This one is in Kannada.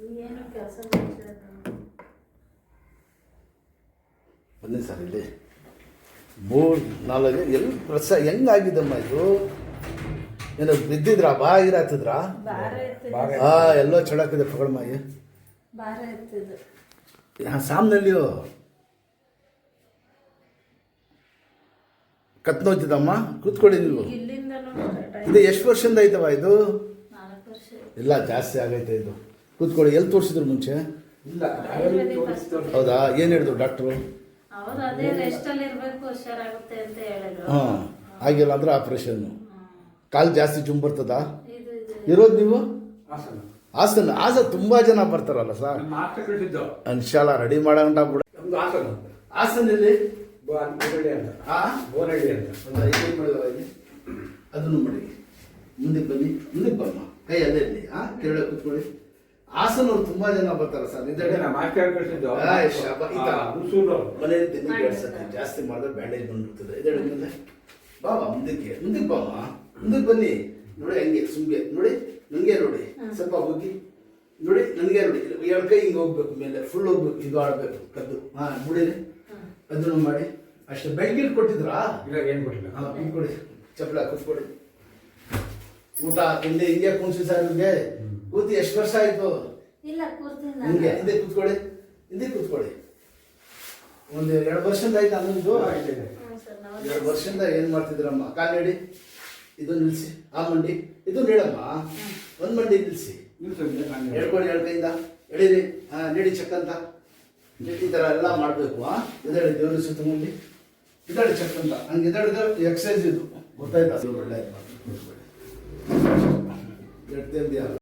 ಏನು ಕೆಲಸ ಮಾಡ್ತಾರೆ ಬನ್ನಿ ಸರ್ ಇಲ್ಲಿ 3-4 ಎಲ್ಲಿ ಪ್ರಸ ಹೆಂಗಾಗಿದ್ದಮ್ಮ ಇದು? ಏನೋ ಬಿದ್ದಿದ್ರಾ? ಬಾಗಿರ ಹತ್ತಿದ್ರಾ? ಎಲ್ಲೋ ಚಳಾಕಿದೆ ಪಗಳಮಾಯಿ ಸಾಮ್ನಲ್ಲಿಯೋ ಕತ್ನೋಯ್ತಿದ್ದಮ್ಮ. ಕೂತ್ಕೊಳ್ಳಿ ನೀವು. ಇದು ಎಷ್ಟು ವರ್ಷದಿಂದ ಐತವ ಇದು? ಇಲ್ಲ ಜಾಸ್ತಿ ಆಗೈತೆ ಇದು. ಕೂತ್ಕೊಳ್ಳಿ. ಎಲ್ಲಿ ತೋರಿಸಿದ್ರು ಮುಂಚೆ? ಹೌದಾ? ಏನು ಹೇಳಿದ್ರು ಡಾಕ್ಟ್ರು? ಹಾಂ, ಆಗಿಲ್ಲ ಅಂದ್ರೆ ಆಪ್ರೇಷನ್ನು. ಕಾಲು ಜಾಸ್ತಿ ಜುಮ್ ಬರ್ತದ? ಇರೋದು ನೀವು ಹಾಸನ? ಹಾಸನ ತುಂಬ ಜನ ಬರ್ತಾರಲ್ಲ ಸರ್. ಇನ್ಶಾಲ್ಲ ರೆಡಿ ಮಾಡೋಣ ಬಿಡ. ಹಾಸನಲ್ಲಿ ಅದನ್ನು ಮಾಡಿ ಮುಂದಕ್ಕೆ ಬನ್ನಿ. ಮುಂದಕ್ಕೆ ಬಮ್ಮ. ಕೈ ಅದೇ ಇರಲಿ. ಕೆಳಗೆ ಕೂತ್ಕೊಳ್ಳಿ. ಹಾಸನವ್ರು ತುಂಬಾ ಜನ ಬರ್ತಾರ ಸರ್. ಜಾಸ್ತಿ ಮಾಡಿದ್ರೆ ಬ್ಯಾಂಡೇಜ್ ಬಂದ್ಬಿಡ್ತದೆ. ಇದೆಡೆ ಮುಂದೆ ಬಾಬಾ, ಮುಂದಕ್ಕೆ ಮುಂದಕ್ಕೆ ಬಾಮ. ಮುಂದಕ್ಕೆ ಬನ್ನಿ. ನೋಡಿ ಹಂಗೆ ಸುಮ್ಗೆ ನೋಡಿ, ನನಗೆ ನೋಡಿ ಸ್ವಲ್ಪ ಹೋಗಿ ನೋಡಿ, ನನಗೆ ನೋಡಿ. 2 ಕೈ ಹಿಂಗೆ ಹೋಗ್ಬೇಕು, ಮೇಲೆ ಫುಲ್ ಹೋಗ್ಬೇಕು, ಇದು ಆಡ್ಬೇಕು ಕದ್ದು. ನೋಡಿರಿ, ಅದನ್ನು ಮಾಡಿ ಅಷ್ಟೇ. ಬೆಳಗ್ಗೆ ಕೊಟ್ಟಿದ್ರಾ? ಏನು ಕೊಟ್ಟಿಲ್ಲ. ಕೂತ್ಕೊಡಿ, ಚಪ್ಪಲ ಕೂತ್ಕೊಡಿ. ಊಟ ತಿಂಡಿ ಹಿಂಗೆ ಕುಣಿಸಿ ಸರ್. ನಿಮಗೆ ಕೂತಿ ಎಷ್ಟು ವರ್ಷ ಆಯ್ತು? ನಿಮಗೆ ಹಿಂದೆ ಕೂತ್ಕೊಳ್ಳಿ, ಹಿಂದೆ ಕೂತ್ಕೊಳ್ಳಿ. ಒಂದು 2 ವರ್ಷದಿಂದ ಆಯ್ತು ಅನ್ನೋದು. 2 ವರ್ಷದಿಂದ ಏನು ಮಾಡ್ತಿದ್ರಮ್ಮ? ಕಾಲು ನೀಡಿ, ಇದು ನಿಲ್ಲಿಸಿ. ಆ ಮಂಡಿ ಇದು ನೀಡಮ್ಮ. ಒಂದು ಮಂಡಿ ನಿಲ್ಲಿಸಿ. ಹೇಳ್ಕೊಳ್ಳಿ, 2 ಕೈಯಿಂದ ಎಳೀರಿ. ನೀಡಿ ಚಕ್ಕಂತ ಈ ಥರ ಎಲ್ಲ ಮಾಡಬೇಕು. ಇದೆರಡು ದೇವ್ರ ಸುತ್ತ ಮುಂದೆ ಇದೆರಡು ಚಕ್ಕಂತ ಹಂಗೆ ಇದೆರಡು ಎಕ್ಸಸೈಸ್ ಇದು ಗೊತ್ತಾಯ್ತಾ? ಒಳ್ಳೆ